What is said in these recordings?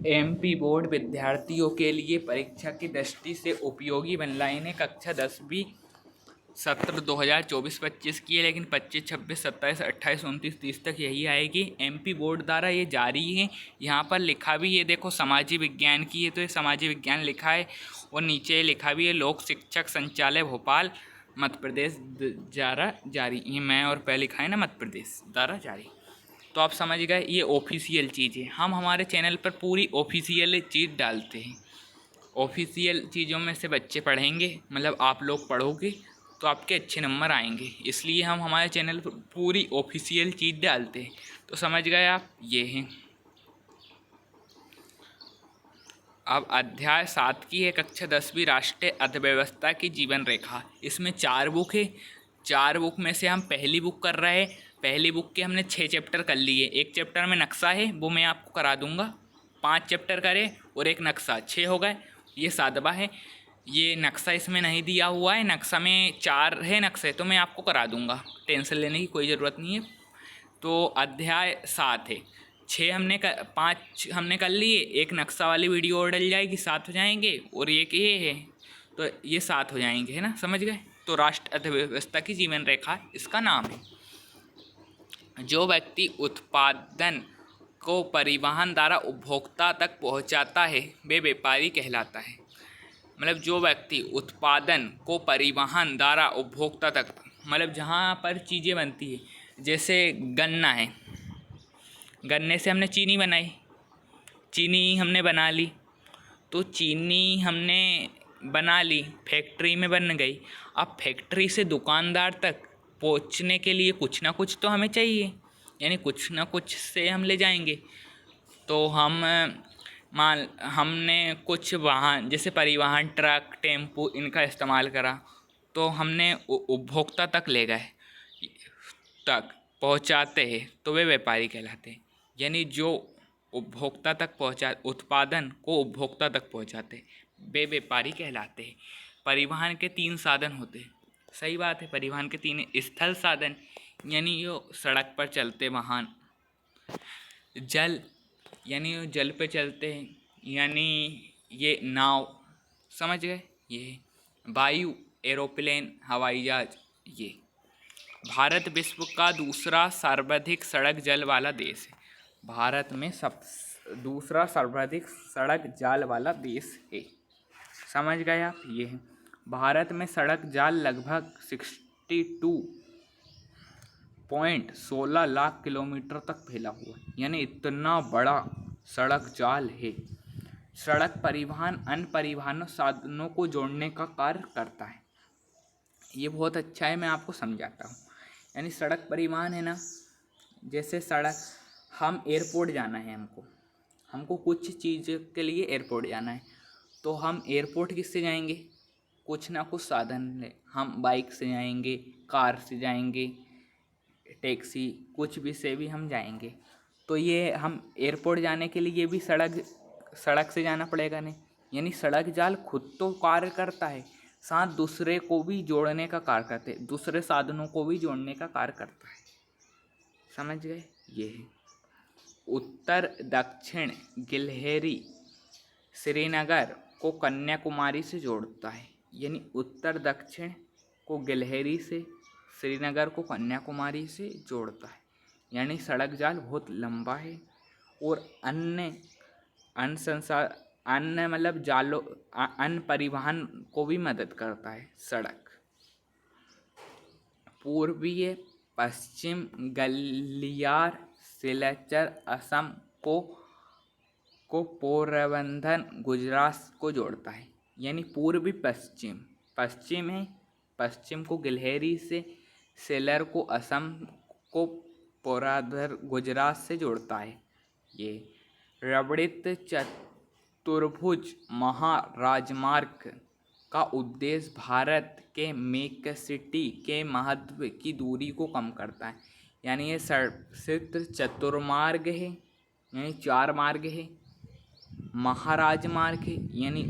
MP board विद्यार्थियों के लिए परीक्षा की दृष्टि से उपयोगी बनलाइनें कक्षा 10वीं सत्र 2024-25 की है, लेकिन 25, 26, 27, 28, 29, 30 तक यही आएगी। एमपी बोर्ड द्वारा ये जारी है। यहाँ पर लिखा भी है, देखो समाजी विज्ञान की है तो ये समाजी विज्ञान लिखा है, और नीचे लिखा भी है लोक शिक्षक संचालय भोपाल मध्य प्रदेश द्वारा जारी। ये मैं और पहले लिखा है ना, मध्य प्रदेश द्वारा जारी। तो आप समझ गए, ये ऑफिशियल चीज़ है। हम हमारे चैनल पर पूरी ऑफिशियल चीज़ डालते हैं। ऑफिशियल चीज़ों में से बच्चे पढ़ेंगे, मतलब आप लोग पढ़ोगे तो आपके अच्छे नंबर आएंगे, इसलिए हम हमारे चैनल पर पूरी ऑफिशियल चीज़ डालते हैं। तो समझ गए आप, ये हैं। अब अध्याय 7 की है कक्षा 10वीं राष्ट्रीय अर्थव्यवस्था की जीवन रेखा। इसमें 4 बुक है। 4 बुक में से हम पहली बुक कर रहे हैं। पहली बुक के हमने 6 चैप्टर कर लिए। एक चैप्टर में नक्शा है, वो मैं आपको करा दूंगा। 5 चैप्टर करे और एक नक्शा, 6 हो गए। ये 7वां है। ये नक्शा इसमें नहीं दिया हुआ है, नक्शा में 4 है नक्शे, तो मैं आपको करा दूंगा, टेंशन लेने की कोई ज़रूरत नहीं है। तो अध्याय 7 है। 5 हमने कर लिए, एक नक्शा वाली वीडियो और डल जाएगी, 7 हो जाएंगे, और एक ये है, तो ये 7 हो जाएंगे, है ना, समझ गए। तो राष्ट्र अर्थव्यवस्था की जीवन रेखा इसका नाम है। जो व्यक्ति उत्पादन को परिवहन द्वारा उपभोक्ता तक पहुंचाता है वे व्यापारी कहलाता है। मतलब जो व्यक्ति उत्पादन को परिवहन द्वारा उपभोक्ता तक, मतलब जहाँ पर चीज़ें बनती है, जैसे गन्ना है, गन्ने से हमने चीनी बनाई, चीनी हमने बना ली, तो चीनी हमने बना ली, फैक्ट्री में बन गई। अब फैक्ट्री से दुकानदार तक पहुंचने के लिए कुछ ना कुछ तो हमें चाहिए, यानी कुछ ना कुछ से हम ले जाएंगे। तो हमने कुछ वाहन, जैसे परिवहन, ट्रक, टेम्पो, इनका इस्तेमाल करा, तो हमने उपभोक्ता तक ले गए, तक पहुंचाते हैं, तो वे व्यापारी कहलाते हैं। यानी जो उपभोक्ता तक उत्पादन को उपभोक्ता तक पहुंचाते वे व्यापारी कहलाते हैं। परिवहन के 3 साधन होते हैं, सही बात है। परिवहन के 3 स्थल साधन, यानी जो सड़क पर चलते वाहन, जल, यानी जो जल पे चलते हैं, यानी ये नाव, समझ गए, ये वायु, एरोप्लेन, हवाई जहाज। ये भारत विश्व का दूसरा सर्वाधिक सड़क जल वाला देश है। भारत में दूसरा सर्वाधिक सड़क जाल वाला देश है, समझ गए आप। ये है, भारत में सड़क जाल लगभग 62.16 लाख किलोमीटर तक फैला हुआ है, यानी इतना बड़ा सड़क जाल है। सड़क परिवहन अन्य परिवहन साधनों को जोड़ने का कार्य करता है। ये बहुत अच्छा है, मैं आपको समझाता हूँ। यानी सड़क परिवहन है ना, जैसे सड़क, हम एयरपोर्ट जाना है, हमको कुछ चीज़ के लिए एयरपोर्ट जाना है, तो हम एयरपोर्ट किससे जाएंगे, कुछ ना कुछ साधन ले, हम बाइक से जाएंगे, कार से जाएंगे, टैक्सी, कुछ भी से भी हम जाएंगे। तो ये हम एयरपोर्ट जाने के लिए भी सड़क से जाना पड़ेगा नहीं। यानी सड़क जाल खुद तो कार्य करता है, साथ दूसरे को भी जोड़ने का कार्य करते हैं, दूसरे साधनों को भी जोड़ने का कार्य करता है, समझ गए। ये है उत्तर दक्षिण गिलहरी श्रीनगर को कन्याकुमारी से जोड़ता है। यानी उत्तर दक्षिण को गिलहरी से, श्रीनगर को कन्याकुमारी से जोड़ता है। यानी सड़क जाल बहुत लंबा है, और अन्य मतलब जालों, अन्य परिवहन को भी मदद करता है सड़क। पूर्वीय पश्चिम गलियार सिलचर असम को पोरबंदर गुजरात को जोड़ता है। यानी पूर्वी पश्चिम, पश्चिम है, पश्चिम को गिलहरी से, सेलर को असम को पोरबंदर गुजरात से जोड़ता है। ये रबड़ित चतुर्भुज महाराजमार्ग का उद्देश्य भारत के मेकसिटी के महत्व की दूरी को कम करता है। यानी ये सिर्फ चतुर्मार्ग है, यानी 4 मार्ग है। महाराजमार्ग है, यानी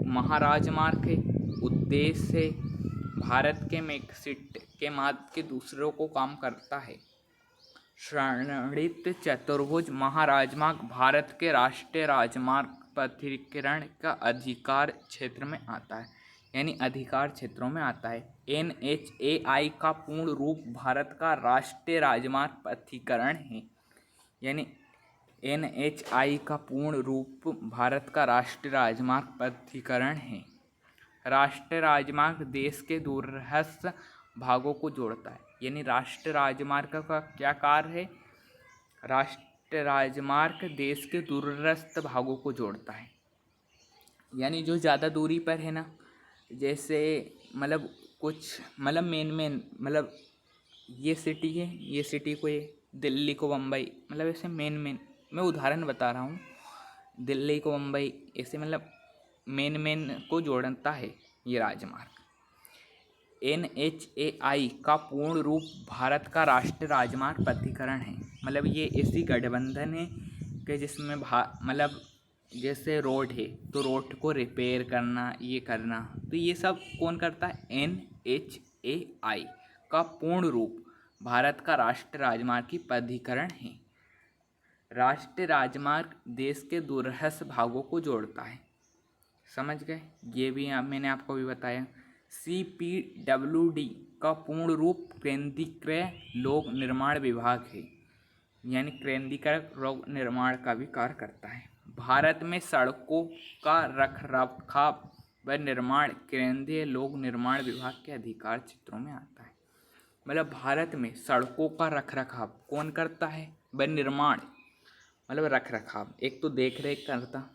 महाराजमार्ग है, उद्देश्य है भारत के मेकसिटी के महत्व के दूसरों को कम करता है। श्रेणित चतुर्भुज महाराजमार्ग भारत के राष्ट्रीय राजमार्ग प्राधिकरण का अधिकार क्षेत्र में आता है, यानी अधिकार क्षेत्रों में आता है। NHAI का पूर्ण रूप भारत का राष्ट्रीय राजमार्ग प्राधिकरण है, यानी NHAI का पूर्ण रूप भारत का राष्ट्रीय राजमार्ग प्राधिकरण है। राष्ट्रीय राजमार्ग देश के दूरस्थ भागों को जोड़ता है, यानी राष्ट्रीय राजमार्ग का क्या कार्य है? राष्ट्रीय राजमार्ग देश के दूरस्थ भागों को जोड़ता है, यानी जो ज़्यादा दूरी पर है ना, जैसे मतलब कुछ मतलब मेन मतलब ये सिटी है, ये सिटी को ये दिल्ली को बम्बई, मतलब ऐसे मेन मैं उदाहरण बता रहा हूँ, दिल्ली को बम्बई ऐसे मतलब मेन को जोड़ता है ये राजमार्ग। NHAI का पूर्ण रूप भारत का राष्ट्रीय राजमार्ग प्राधिकरण है, मतलब ये ऐसी गठबंधन है कि जिसमें मतलब जैसे रोड है तो रोड को रिपेयर करना, ये करना, तो ये सब कौन करता है? NHAI का पूर्ण रूप भारत का राष्ट्रीय राजमार्ग की प्राधिकरण है। राष्ट्रीय राजमार्ग देश के दूरस्थ भागों को जोड़ता है, समझ गए? ये भी मैंने आपको भी बताया। CPWD का पूर्ण रूप केंद्रीकृत लोक निर्माण विभाग है, यानी केंद्रीकृत लोक निर्माण का भी कार्य करता है। भारत में सड़कों का रखरखाव व निर्माण केंद्रीय लोक निर्माण विभाग के अधिकार क्षेत्रों में आता है। मतलब भारत में सड़कों का रखरखाव कौन करता है? व निर्माण मतलब रखरखाव, एक तो देख रेख करता।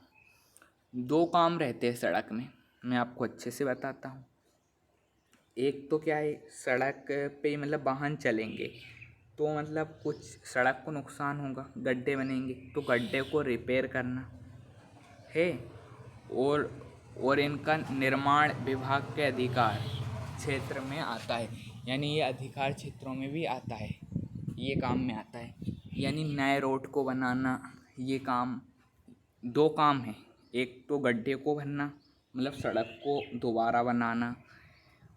दो काम रहते हैं सड़क में, मैं आपको अच्छे से बताता हूँ। एक तो क्या है, सड़क पे मतलब वाहन चलेंगे तो मतलब कुछ सड़क को नुकसान होगा, गड्ढे बनेंगे तो गड्ढे को रिपेयर करना है, और इनका निर्माण विभाग के अधिकार क्षेत्र में आता है, यानी ये अधिकार क्षेत्रों में भी आता है, ये काम में आता है। यानी नए रोड को बनाना, ये काम, दो काम है, एक तो गड्ढे को भरना मतलब सड़क को दोबारा बनाना,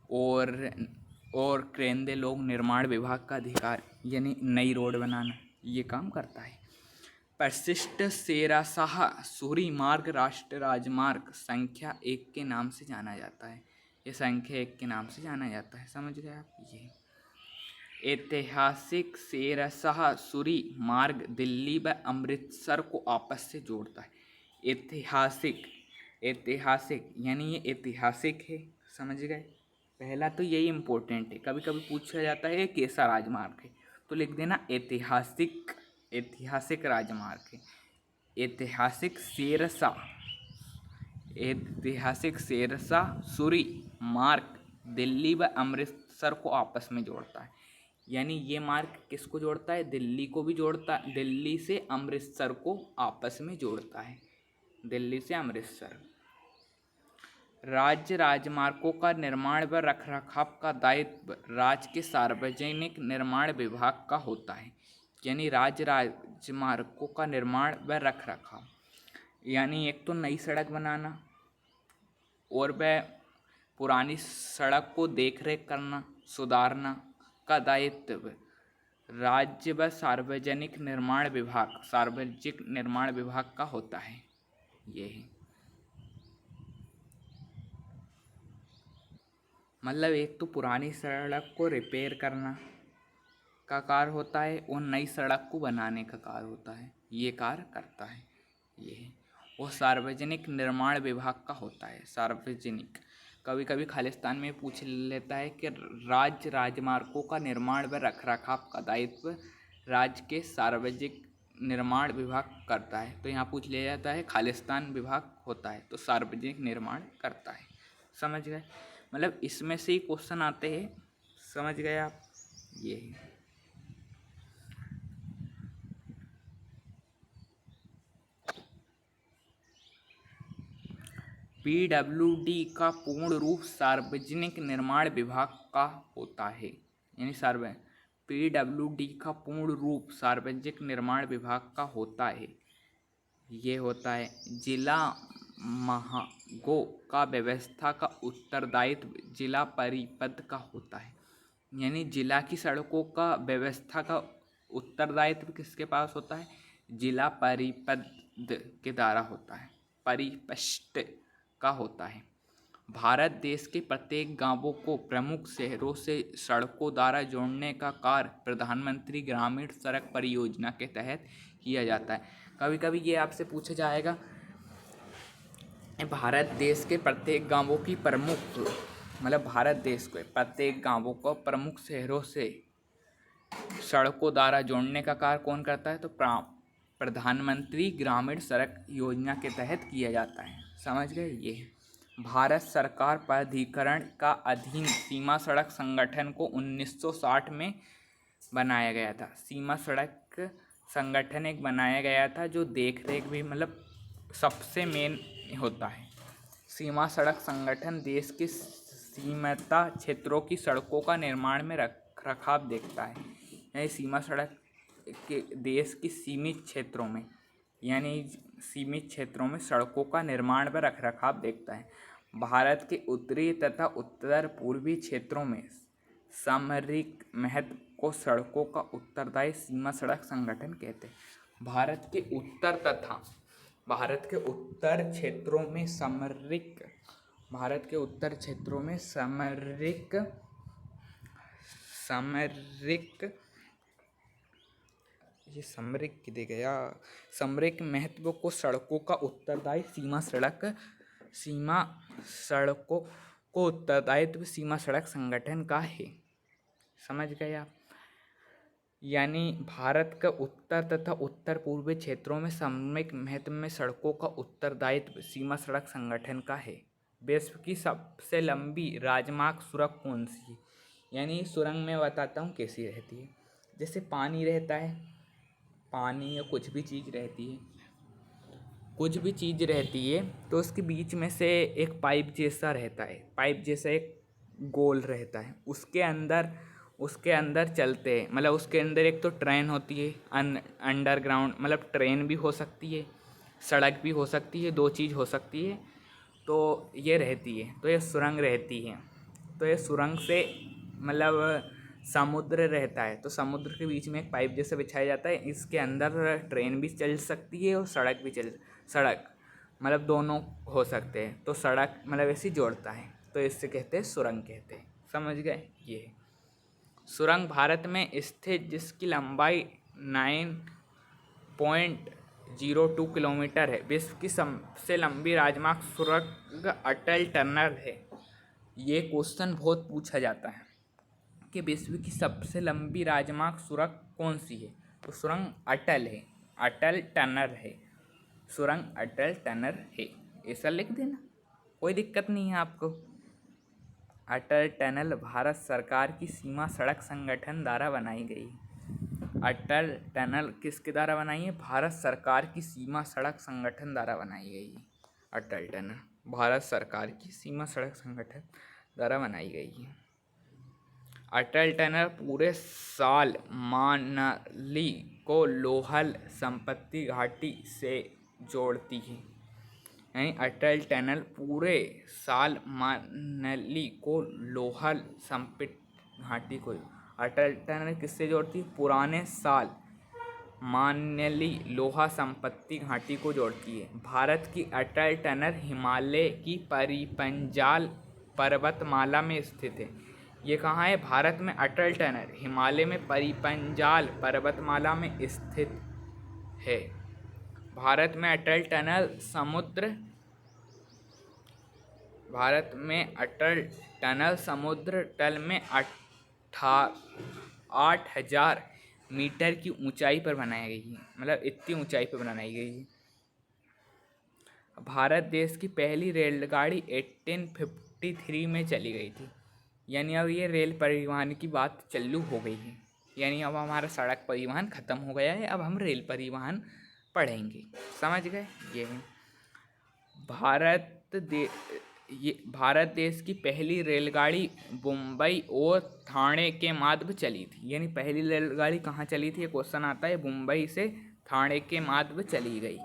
और केंद्रीय लोक निर्माण विभाग का अधिकार यानी नई रोड बनाना, ये काम करता है। परिशिष्ट शेरशाह सूरी मार्ग राष्ट्रीय राजमार्ग संख्या 1 के नाम से जाना जाता है, ये संख्या 1 के नाम से जाना जाता है, समझ गए आप? ये ऐतिहासिक शेरशाह सूरी मार्ग दिल्ली व अमृतसर को आपस से जोड़ता है। ऐतिहासिक यानी ये ऐतिहासिक है, समझ गए? पहला तो यही इम्पोर्टेंट है, कभी कभी पूछा जाता है कैसा राजमार्ग है, तो लिख देना ऐतिहासिक राजमार्ग है। ऐतिहासिक शेरशाह सूरी मार्ग दिल्ली व अमृतसर को आपस में जोड़ता है, यानी ये मार्ग किसको जोड़ता है? दिल्ली को भी जोड़ता है, दिल्ली से अमृतसर को आपस में जोड़ता है, दिल्ली से अमृतसर। राज्य राजमार्गों का निर्माण व रखरखाव का दायित्व राज्य के सार्वजनिक निर्माण विभाग का होता है, यानी राज्य राजमार्गों का निर्माण व रखरखाव, यानी एक तो नई सड़क बनाना और वह पुरानी सड़क को देखरेख करना, सुधारना का दायित्व राज्य व सार्वजनिक निर्माण विभाग का होता है। ये है मतलब एक तो पुरानी सड़क को रिपेयर करना का कार्य होता है और नई सड़क को बनाने का कार्य होता है, ये कार्य करता है ये। वो सार्वजनिक निर्माण विभाग का होता है, सार्वजनिक। कभी कभी खालिस्तान में पूछ लेता है कि राज्य राजमार्गों का निर्माण व रखरखाव का दायित्व राज्य के सार्वजनिक निर्माण विभाग करता है, तो यहाँ पूछ लिया जाता है खालिस्तान विभाग होता है तो सार्वजनिक निर्माण करता है, समझ गए? मतलब इसमें से ही क्वेश्चन आते हैं, समझ गए आप? ये है। PWD का पूर्ण रूप सार्वजनिक निर्माण विभाग का होता है, यानी PWD का पूर्ण रूप सार्वजनिक निर्माण विभाग का होता है। ये होता है जिला मार्गों का व्यवस्था का उत्तरदायित्व जिला परिषद का होता है, यानी जिला की सड़कों का व्यवस्था का उत्तरदायित्व किसके पास होता है? जिला परिषद के द्वारा होता है, परिषद का होता है। भारत देश के प्रत्येक गांवों को प्रमुख शहरों से सड़कों द्वारा जोड़ने का कार्य प्रधानमंत्री ग्रामीण सड़क परियोजना के तहत किया जाता है। कभी कभी ये आपसे पूछा जाएगा, भारत देश के प्रत्येक गांवों की प्रमुख, मतलब भारत देश के प्रत्येक गांवों को प्रमुख शहरों से सड़कों द्वारा जोड़ने का कार्य कौन करता है? तो प्रधानमंत्री ग्रामीण सड़क योजना के तहत किया जाता है। समझ गए? ये भारत सरकार प्राधिकरण का अधीन सीमा सड़क संगठन को 1960 में बनाया गया था। सीमा सड़क संगठन एक बनाया गया था जो देख रेख भी मतलब सबसे मेन होता है। सीमा सड़क संगठन देश के सीमांत क्षेत्रों की सड़कों का निर्माण में रख रखाव देखता है। यानी सीमा सड़क के देश की सीमित क्षेत्रों में, यानी सीमित क्षेत्रों में सड़कों का निर्माण व रख रखाव देखता है। भारत के उत्तरी तथा उत्तर पूर्वी क्षेत्रों में सामरिक महत्व को सड़कों का उत्तरदायी सीमा सड़क संगठन कहते हैं। भारत के उत्तर तथा भारत के उत्तर क्षेत्रों में सामरिक, भारत के उत्तर क्षेत्रों में सामरिक ये सामरिक दे गया, सामरिक महत्व को सड़कों का उत्तरदायी सीमा सड़कों को उत्तरदायित्व सीमा सड़क संगठन का है। समझ गए आप? यानी भारत का उत्तर तथा उत्तर पूर्वी क्षेत्रों में सामरिक महत्व में सड़कों का उत्तरदायित्व सीमा सड़क संगठन का है। विश्व की सबसे लंबी राजमार्ग सुरंग कौन सी है? यानी सुरंग में बताता हूँ कैसी रहती है। जैसे पानी रहता है, पानी या कुछ भी चीज़ रहती है तो उसके बीच में से एक पाइप जैसा रहता है, पाइप जैसा एक गोल रहता है, उसके अंदर चलते हैं। मतलब उसके अंदर एक तो ट्रेन होती है अंडरग्राउंड, मतलब ट्रेन भी हो सकती है, सड़क भी हो सकती है, दो चीज़ हो सकती है। तो ये रहती है, तो ये सुरंग रहती है। तो ये सुरंग से मतलब समुद्र रहता है, तो समुद्र के बीच में एक पाइप जैसा बिछाया जाता है। इसके अंदर ट्रेन भी चल सकती है और सड़क मतलब दोनों हो सकते हैं। तो सड़क मतलब ऐसे जोड़ता है, तो इससे कहते हैं सुरंग कहते हैं। समझ गए? ये सुरंग भारत में स्थित जिसकी लंबाई 9.02 किलोमीटर है। विश्व की सबसे लंबी राजमार्ग सुरंग अटल टनल है। ये क्वेश्चन बहुत पूछा जाता है कि विश्व की सबसे लंबी राजमार्ग सुरंग कौन सी है? तो सुरंग अटल है, अटल टनल है, सुरंग अटल टनल है। ऐसा लिख देना, कोई दिक्कत नहीं है आपको। अटल टनल भारत सरकार की सीमा सड़क संगठन द्वारा बनाई गई। अटल टनल किसके द्वारा बनाई है? भारत सरकार की सीमा सड़क संगठन द्वारा बनाई गई है। अटल टनल भारत सरकार की सीमा सड़क संगठन द्वारा बनाई गई है। अटल टनल पूरे साल मनाली को लोहल संपत्ति घाटी से जोड़ती है। यानी अटल टनल पूरे साल मनाली को लोहल संपत्ति घाटी को, अटल टनल किससे जोड़ती है? पुराने साल मनाली लोहा संपत्ति घाटी को जोड़ती है। भारत की अटल टनल हिमालय की परिपंजाल पर्वतमाला में स्थित है। ये कहाँ है? भारत में अटल टनल हिमालय में परिपंजाल पर्वतमाला में स्थित है। भारत में अटल टनल समुद्र तल में 8,000 मीटर की ऊंचाई पर बनाई गई है। मतलब इतनी ऊंचाई पर बनाई गई है। भारत देश की पहली रेलगाड़ी 1853 में चली गई थी। यानी अब ये रेल परिवहन की बात चालू हो गई है। यानी अब हमारा सड़क परिवहन ख़त्म हो गया है, अब हम रेल परिवहन पढ़ेंगे। समझ गए? ये भारत देश की पहली रेलगाड़ी मुंबई और ठाणे के मार्ग चली थी। यानी पहली रेलगाड़ी कहाँ चली थी? ये क्वेश्चन आता है। मुंबई से ठाणे के मार्ग चली गई।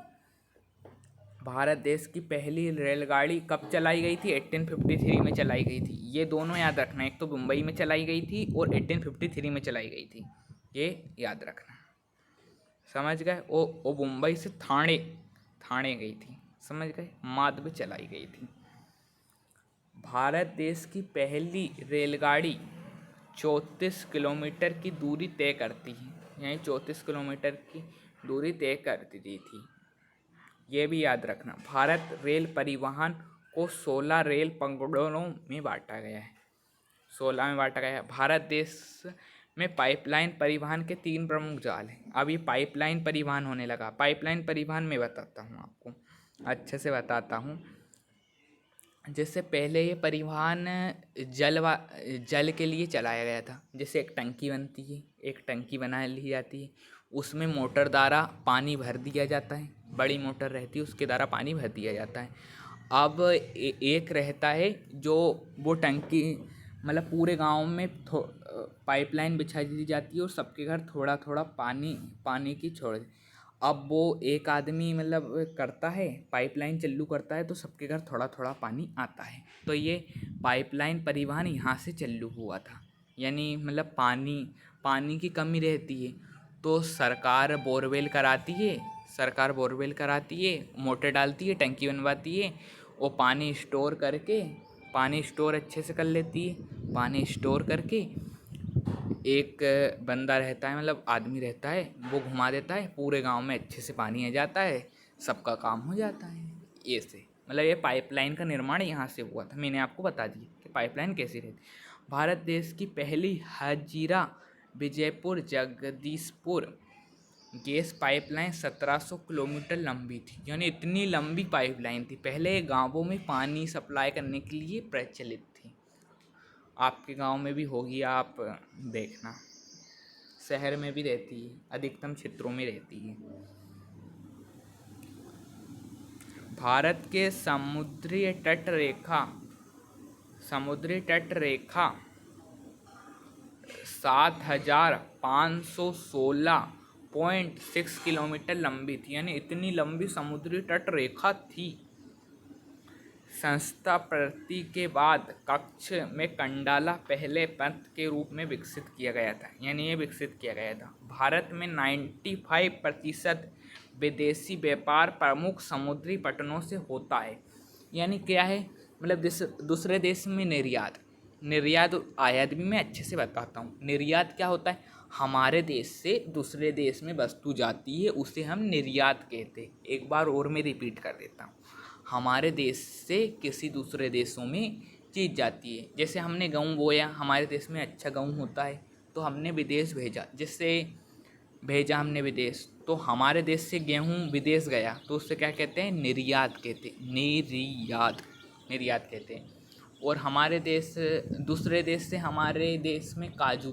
भारत देश की पहली रेलगाड़ी कब चलाई गई थी? 1853 में चलाई गई थी। ये दोनों याद रखना, एक तो मुंबई में चलाई गई थी और 1853 में चलाई गई थी, ये याद रखना। समझ गए। वो मुंबई से ठाणे ठाणे गई थी, समझ गए, माधव चलाई गई थी। भारत देश की पहली रेलगाड़ी 34 किलोमीटर की दूरी तय करती है, यानी 34 किलोमीटर की दूरी तय करती थी। ये भी याद रखना। भारत रेल परिवहन को 16 रेल पंगड़ों में बांटा गया है, 16 में बांटा गया है। भारत देश में पाइपलाइन परिवहन के 3 प्रमुख जाल हैं। अब ये पाइपलाइन परिवहन होने लगा। पाइपलाइन परिवहन में बताता हूँ आपको, अच्छे से बताता हूँ। जिससे पहले ये परिवहन जल के लिए चलाया गया था। जैसे एक टंकी बनती है, एक टंकी बना ली जाती है, उसमें मोटर द्वारा पानी भर दिया जाता है, बड़ी मोटर रहती है उसके द्वारा पानी भर दिया जाता है। अब एक रहता है जो वो टंकी मतलब पूरे गांव में पाइपलाइन बिछा दी जाती है और सबके घर थोड़ा थोड़ा पानी की छोड़। अब वो एक आदमी मतलब करता है, पाइपलाइन चालू करता है तो सबके घर थोड़ा थोड़ा पानी आता है। तो ये पाइपलाइन परिवहन यहाँ से चालू हुआ था। यानी मतलब पानी की कमी रहती है तो सरकार बोरवेल कराती है, मोटर डालती है, टंकी बनवाती है, वो पानी स्टोर अच्छे से कर लेती है। पानी स्टोर करके एक बंदा रहता है, मतलब आदमी रहता है, वो घुमा देता है, पूरे गांव में अच्छे से पानी आ जाता है, सबका काम हो जाता है। ये से मतलब ये पाइपलाइन का निर्माण यहाँ से हुआ था। मैंने आपको बता दिया कि पाइपलाइन कैसी रहती। भारत देश की पहली Hazira Vijaypur Jagdishpur gas pipeline 1700 kilometre लंबी थी। यानी इतनी लंबी पाइपलाइन थी, पहले गांवों में पानी सप्लाई करने के लिए प्रचलित थी। आपके गांव में भी होगी, आप देखना। शहर में भी रहती है, अधिकतम क्षेत्रों में रहती है। भारत के समुद्री तट रेखा 7516.6 किलोमीटर लंबी थी। यानी इतनी लंबी समुद्री तट रेखा थी। संस्थापति के बाद कच्छ में कंडाला पहले पंथ के रूप में विकसित किया गया था। यानी ये विकसित किया गया था। भारत में 95% विदेशी व्यापार प्रमुख समुद्री पटनों से होता है। यानी क्या है, मतलब दूसरे देश में निर्यात और आयात भी मैं अच्छे से बताता हूँ। निर्यात क्या होता है, हमारे देश से दूसरे देश में वस्तु जाती है, उसे हम निर्यात कहते हैं। एक बार और मैं रिपीट कर देता हूँ, हमारे देश से किसी दूसरे देशों में चीज़ जाती है। जैसे हमने गेहूँ बोया, हमारे देश में अच्छा गेहूँ होता है तो हमने विदेश भेजा, हमने विदेश, तो हमारे देश से गेहूँ विदेश गया तो उससे क्या कहते हैं, निर्यात कहते हैं। निर्यात कहते हैं। और हमारे देश दूसरे देश से हमारे देश में काजू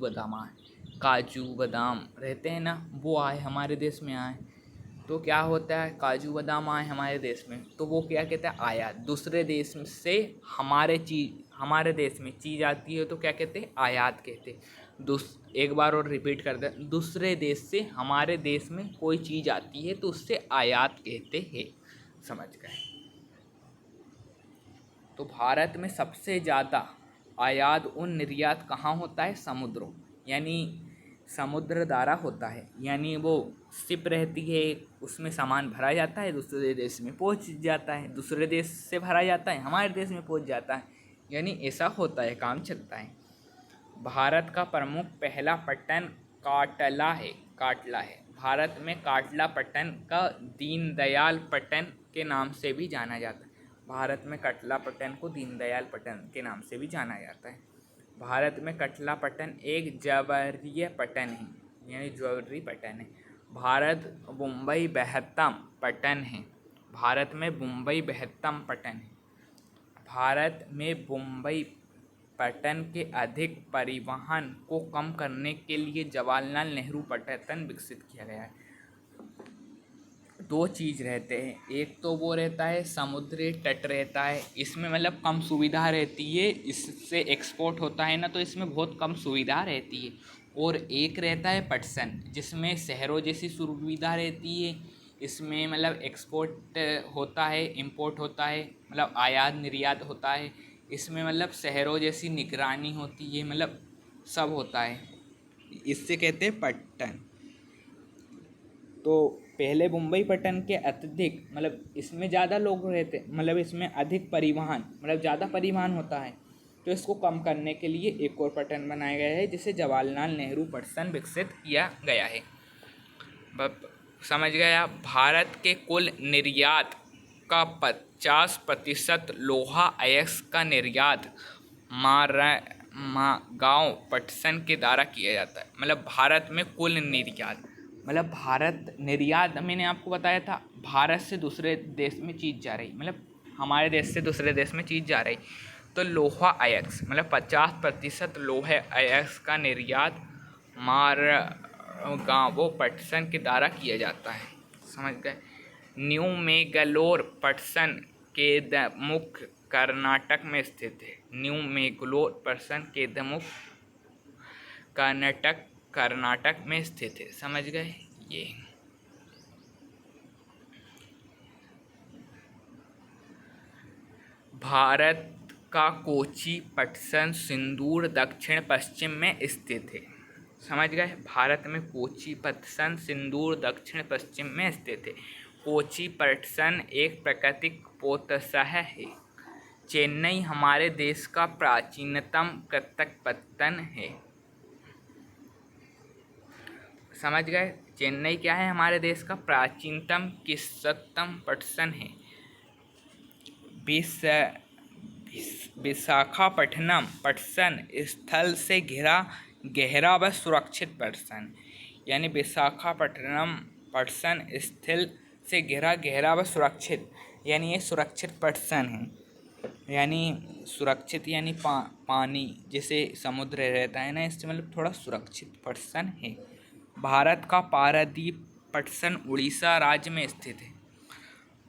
बादाम रहते हैं ना, वो आए हमारे देश में आए तो क्या होता है, काजू बादाम आए हमारे देश में तो वो क्या कहते हैं, आयात। दूसरे देश से हमारे देश में चीज़ आती है तो क्या कहते हैं, आयात कहते हैं। एक बार और रिपीट कर दे, दूसरे देश से हमारे देश में कोई चीज़ आती है तो उससे आयात कहते हैं। समझ गए। तो भारत में सबसे ज़्यादा आयात और निर्यात कहाँ होता है, समुद्रों, यानी समुद्र द्वारा होता है। यानी वो शिप रहती है, उसमें सामान भरा जाता है, दूसरे देश में पहुंच जाता है, दूसरे देश से भरा जाता है, हमारे देश में पहुंच जाता है। यानी ऐसा होता है, काम चलता है। भारत का प्रमुख पहला पट्टन काटला है। भारत में काटला पट्टन का दीनदयाल पट्टन के नाम से भी जाना जाता है। भारत में कटला पट्टन को दीनदयाल पट्टन के नाम से भी जाना जाता है। भारत में कटला पट्टन एक ज्वरीय पट्टन है, यानी ज्वरी पट्टन है। भारत मुंबई बृहत्तम पट्टन है। भारत में मुंबई बृहत्तम पट्टन है। भारत में मुंबई पट्टन के अधिक परिवहन को कम करने के लिए जवाहरलाल नेहरू पट्टन विकसित किया गया है। 2 चीज़ रहते हैं, एक तो वो रहता है समुद्री तट रहता है, इसमें मतलब कम सुविधा रहती है, इससे एक्सपोर्ट होता है ना तो इसमें बहुत कम सुविधा रहती है। और एक रहता है पटसन, जिसमें शहरों जैसी सुविधा रहती है, इसमें मतलब एक्सपोर्ट होता है, इंपोर्ट होता है, मतलब आयात निर्यात होता है। इसमें मतलब शहरों जैसी निगरानी होती है, मतलब सब होता है, इससे कहते हैं पट्टन। तो पहले मुंबई पट्टन के अत्यधिक मतलब इसमें ज़्यादा लोग रहते, मतलब इसमें अधिक परिवहन मतलब ज़्यादा परिवहन होता है, तो इसको कम करने के लिए एक और पट्टन बनाया गया है जिसे जवाहरलाल नेहरू पट्टन विकसित किया गया है। समझ गए आप। भारत के कुल निर्यात का 50% लोहा अयस्क का निर्यात मारगांव पट्टन के द्वारा किया जाता है। मतलब भारत में कुल निर्यात, मतलब भारत निर्यात मैंने आपको बताया था, भारत से दूसरे देश में चीज़ जा रही, मतलब हमारे देश से दूसरे देश में चीज़ जा रही, तो लोहा अयस्क मतलब 50% लोहे अयस्क का निर्यात मारगांव पट्टन के द्वारा किया जाता है। समझ गए। न्यू मेंगलोर पट्टन केदारमुख कर्नाटक में स्थित है। न्यू मेंगलोर पट्टन केदारमुख कर्नाटक में स्थित है। समझ गए। ये भारत का कोची पट्टन सिंदूर दक्षिण पश्चिम में स्थित है। समझ गए। भारत में कोची पट्टन सिंदूर दक्षिण पश्चिम में स्थित है। कोची पट्टन एक प्राकृतिक पोतशहर है। चेन्नई हमारे देश का प्राचीनतम कृंतक पट्टन है। समझ गए। चेन्नई क्या है? हमारे देश का प्राचीनतम किस्तम पट्टन है। विशाखापट्टनम पट्टन स्थल से घिरा गहरा व सुरक्षित पट्टन, यानी विशाखापट्टनम पट्टन स्थल से घिरा गहरा व सुरक्षित, यानी ये सुरक्षित पट्टन है। यानी सुरक्षित यानी पानी जैसे समुद्र रहता है ना, इससे मतलब थोड़ा सुरक्षित पट्टन है। भारत का पारादीप पट्टन उड़ीसा राज्य में स्थित है।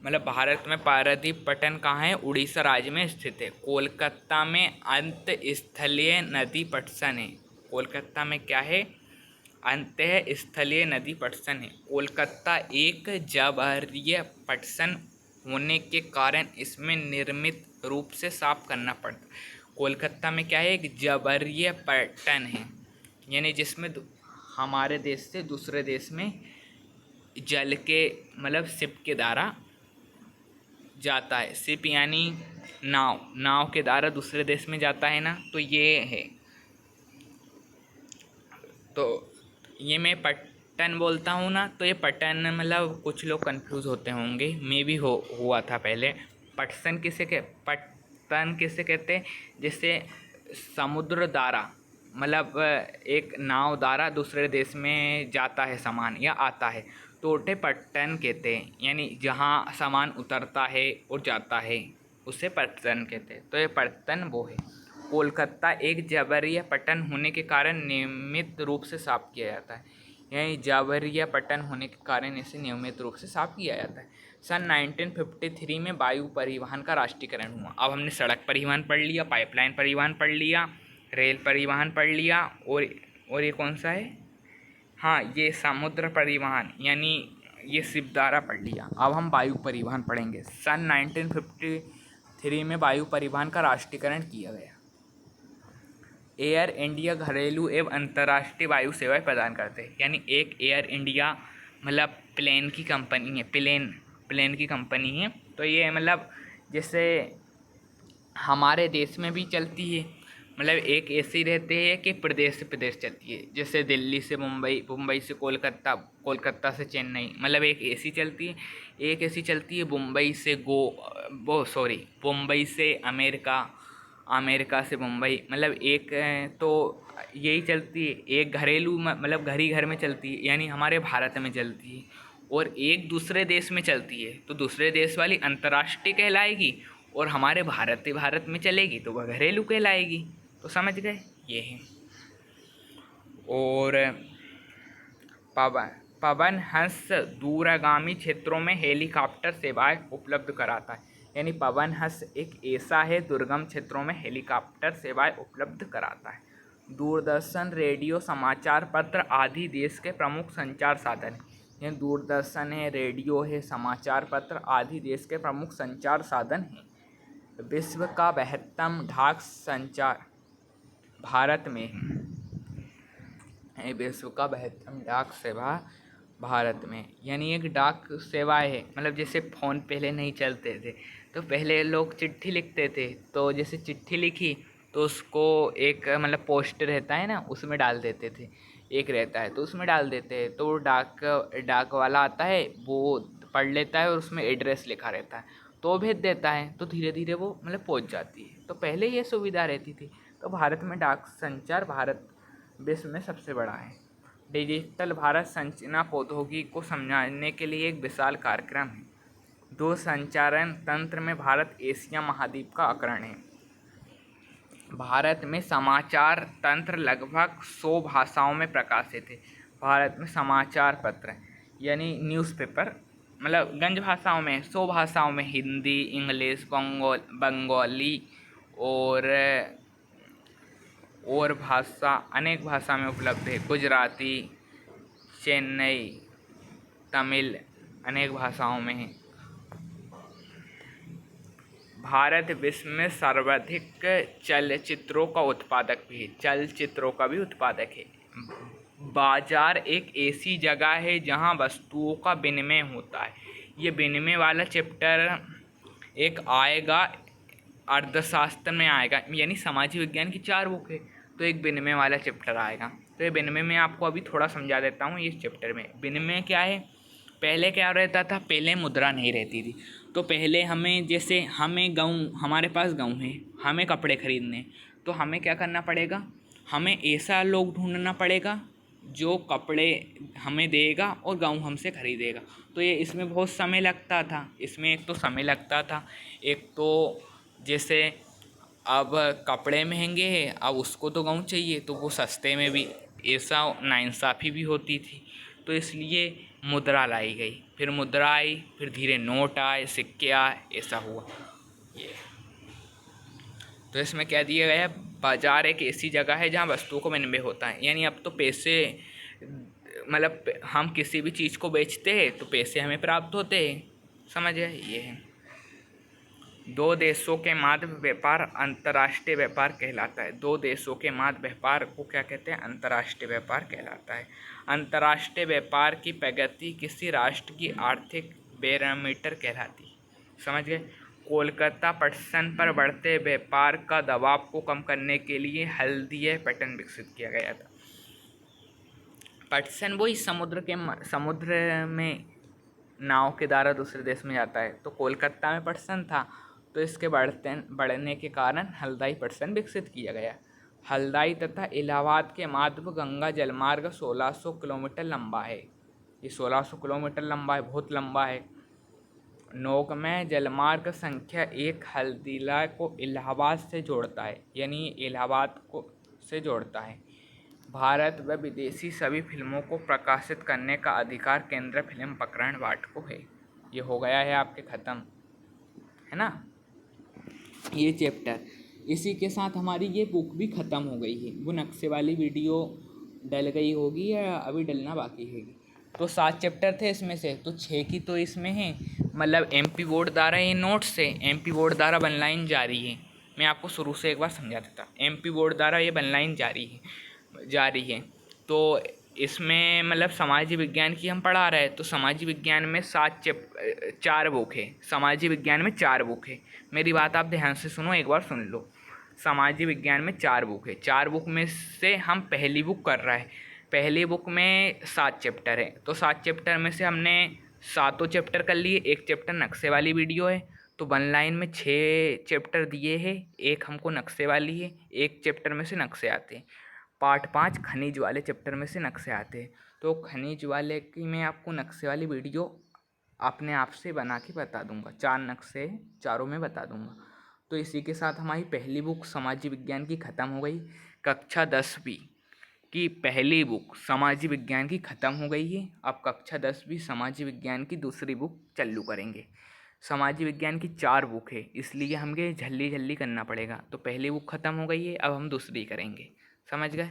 मतलब भारत में पारादीप पट्टन कहाँ है? उड़ीसा राज्य में स्थित है। कोलकाता में अंतःस्थलीय नदी पट्टन है। कोलकाता में क्या है? अंतःस्थलीय नदी पट्टन है। कोलकाता एक जबरीय पट्टन होने के कारण इसमें नियमित रूप से साफ करना पड़ता है। कोलकाता में क्या है? एक जबरीय पट्टन है, यानी जिसमें हमारे देश से दूसरे देश में जल के मतलब शिप के द्वारा जाता है। शिप यानी नाव के द्वारा दूसरे देश में जाता है ना, तो ये है। तो ये मैं पट्टन बोलता हूँ ना, तो ये पट्टन मतलब कुछ लोग कंफ्यूज होते होंगे, मैं भी हुआ था पहले। पट्टन किसे कहते हैं? जैसे समुद्र द्वारा मतलब एक नाव द्वारा दूसरे देश में जाता है सामान या आता है, तो उसे पट्टन कहते हैं। यानी जहाँ सामान उतरता है और जाता है उसे पट्टन कहते हैं। तो ये पट्टन वो है। कोलकाता एक जबरीय पट्टन होने के कारण नियमित रूप से साफ किया जाता है। यानी जबरीय पट्टन होने के कारण इसे नियमित रूप से साफ किया जाता है। सन 1953 में वायु परिवहन का राष्ट्रीयकरण हुआ। अब हमने सड़क परिवहन पढ़ लिया, पाइपलाइन परिवहन पढ़ लिया, रेल परिवहन पढ़ लिया, और ये कौन सा है? हाँ, ये समुद्र परिवहन यानी ये शिप द्वारा पढ़ लिया। अब हम वायु परिवहन पढ़ेंगे। सन 1953 में वायु परिवहन का राष्ट्रीयकरण किया गया। एयर इंडिया घरेलू एवं अंतर्राष्ट्रीय वायु सेवाएं प्रदान करते हैं। यानी एक एयर इंडिया मतलब प्लेन की कंपनी है, प्लेन की कंपनी है। तो ये मतलब जैसे हमारे देश में भी चलती है, मतलब एक ऐसी रहते हैं कि प्रदेश से प्रदेश चलती है। जैसे दिल्ली से मुंबई, मुंबई से कोलकाता, कोलकाता से चेन्नई, मतलब एक ऐसी चलती है। एक ऐसी चलती है मुंबई से मुंबई से अमेरिका, अमेरिका से मुंबई, मतलब एक तो यही चलती है। एक घरेलू मतलब घर ही घर में चलती है, यानी हमारे भारत में चलती है। और एक दूसरे देश में चलती है, तो दूसरे देश वाली अंतर्राष्ट्रीय कहलाएगी, और हमारे भारत में चलेगी तो वह घरेलू कहलाएगी। तो समझ गए, ये है। और पवन हंस दूरगामी क्षेत्रों में हेलीकॉप्टर सेवाएं उपलब्ध कराता है। यानी पवन हंस एक ऐसा है दुर्गम क्षेत्रों में हेलीकॉप्टर सेवाएं उपलब्ध कराता है। दूरदर्शन, रेडियो, समाचार पत्र आदि देश के प्रमुख संचार साधन हैं। यह दूरदर्शन है, रेडियो है, समाचार पत्र आदि देश के प्रमुख संचार साधन हैं। विश्व का बृहत्तम डाक संचार भारत में है। विश्व का बृहत्तम डाक सेवा भारत में, यानी एक डाक सेवाएं है। मतलब जैसे फ़ोन पहले नहीं चलते थे तो पहले लोग चिट्ठी लिखते थे, तो जैसे चिट्ठी लिखी तो उसको एक मतलब पोस्ट रहता है ना, उसमें डाल देते थे। एक रहता है तो उसमें डाल देते हैं, तो वो डाक वाला आता है, वो पढ़ लेता है और उसमें एड्रेस लिखा रहता है, तो वो भेज देता है, तो धीरे धीरे वो मतलब पहुंच जाती है। तो पहले ये सुविधा रहती थी। तो भारत में डाक संचार भारत विश्व में सबसे बड़ा है। डिजिटल भारत सूचना प्रौद्योगिकी को समझाने के लिए एक विशाल कार्यक्रम है। दूर संचारण तंत्र में भारत एशिया महाद्वीप का अग्रणी है। भारत में समाचार तंत्र लगभग 100 भाषाओं में प्रकाशित है। भारत में समाचार पत्र यानी न्यूज़पेपर मतलब गंज भाषाओं में, 100 भाषाओं में, हिंदी, इंग्लिश, बंगाली और भाषा अनेक भाषा में उपलब्ध है। गुजराती, चेन्नई, तमिल अनेक भाषाओं में है। भारत विश्व में सर्वाधिक चलचित्रों का उत्पादक भी है, चलचित्रों का भी उत्पादक है। बाजार एक ऐसी जगह है जहां वस्तुओं का विनिमय होता है। ये विनिमय वाला चैप्टर एक आएगा, अर्थशास्त्र में आएगा, यानी सामाजिक विज्ञान की 4 बुक है, तो एक विनिमय वाला चैप्टर आएगा। तो ये विनिमय में आपको अभी थोड़ा समझा देता हूँ। इस चैप्टर में विनिमय क्या है। पहले क्या रहता था, पहले मुद्रा नहीं रहती थी। तो पहले हमें जैसे हमें गाँव, हमारे पास गाँव है, हमें कपड़े खरीदने, तो हमें क्या करना पड़ेगा, हमें ऐसा लोग ढूंढना पड़ेगा जो कपड़े हमें देगा और गाँव हमसे खरीदेगा। तो ये इसमें बहुत समय लगता था। इसमें एक तो समय लगता था, एक तो जैसे अब कपड़े महंगे हैं, अब उसको तो गाँव चाहिए, तो वो सस्ते में भी, ऐसा नाइंसाफ़ी भी होती थी। तो इसलिए मुद्रा लाई गई, फिर मुद्रा आई, फिर धीरे नोट आए, सिक्के आए, ऐसा हुआ ये। तो इसमें क्या दिया गया है, बाजार एक ऐसी जगह है जहाँ वस्तुओं को विनिमय होता है। यानी अब तो पैसे मतलब हम किसी भी चीज़ को बेचते हैं तो पैसे हमें प्राप्त होते हैं। समझ गए, ये है। दो देशों के मध्य व्यापार अंतर्राष्ट्रीय व्यापार कहलाता है। दो देशों के मध्य व्यापार को क्या कहते हैं, अंतर्राष्ट्रीय व्यापार कहलाता है। अंतर्राष्ट्रीय व्यापार की प्रगति किसी राष्ट्र की आर्थिक बैरोमीटर कहलाती है। समझ गए। कोलकाता पटसन पर बढ़ते व्यापार का दबाव को कम करने के लिए हल्दीय पैटर्न विकसित किया गया था। पटसन वही समुद्र में नाव के द्वारा दूसरे देश में जाता है, तो कोलकाता में पटसन था, तो इसके बढ़ने के कारण हल्दई पटसन विकसित किया गया। हल्दई तथा इलाहाबाद के मध्य गंगा जलमार्ग 1600 किलोमीटर लंबा है। ये 1600 किलोमीटर लंबा है, बहुत लंबा है। नौगमय जलमार्ग संख्या 1 हल्दीला को इलाहाबाद से जोड़ता है, यानी इलाहाबाद को से जोड़ता है। भारत व विदेशी सभी फिल्मों को प्रकाशित करने का अधिकार केंद्रीय फिल्म प्रकरण वाट को है। ये हो गया है आपके ख़त्म, है ना, ये चैप्टर। इसी के साथ हमारी ये बुक भी ख़त्म हो गई है। वो नक्शे वाली वीडियो डल गई होगी या अभी डलना बाकी है। तो 7 चैप्टर थे इसमें से, तो 6 की तो इसमें है, मतलब एमपी बोर्ड द्वारा ये नोट्स से एमपी बोर्ड द्वारा बनलाइन जारी है। मैं आपको शुरू से एक बार समझा देता। एमपी बोर्ड द्वारा ये बनलाइन जारी है। तो इसमें मतलब सामाजिक विज्ञान की हम पढ़ा रहे हैं, तो सामाजिक विज्ञान में 4 बुक है। सामाजिक विज्ञान में 4 बुक है। मेरी बात आप ध्यान से सुनो, एक बार सुन लो। सामाजिक विज्ञान में 4 बुक है। 4 बुक में से हम पहली बुक कर रहे हैं। पहली बुक में 7 चैप्टर है, तो 7 चैप्टर में से हमने 7 चैप्टर कर लिए। एक चैप्टर नक्शे वाली वीडियो है, तो वन लाइन में 6 चैप्टर दिए हैं, एक हमको नक्शे वाली है, एक चैप्टर में से नक्शे आते हैं। पार्ट 5 खनिज वाले चैप्टर में से नक्शे आते हैं। तो खनिज वाले की मैं आपको नक्शे वाली वीडियो अपने आप से बना के बता दूंगा। 4 नक्शे, चारों में बता दूंगा। तो इसी के साथ हमारी पहली बुक सामाजिक विज्ञान की ख़त्म हो गई। कक्षा 10वीं की पहली बुक सामाजिक विज्ञान की ख़त्म हो गई है। अब कक्षा 10वीं सामाजिक विज्ञान की दूसरी बुक चालू करेंगे। सामाजिक विज्ञान की 4 बुक है, इसलिए हमें जल्दी जल्दी करना पड़ेगा। तो पहली बुक ख़त्म हो गई है, अब हम दूसरी करेंगे। समझ गए।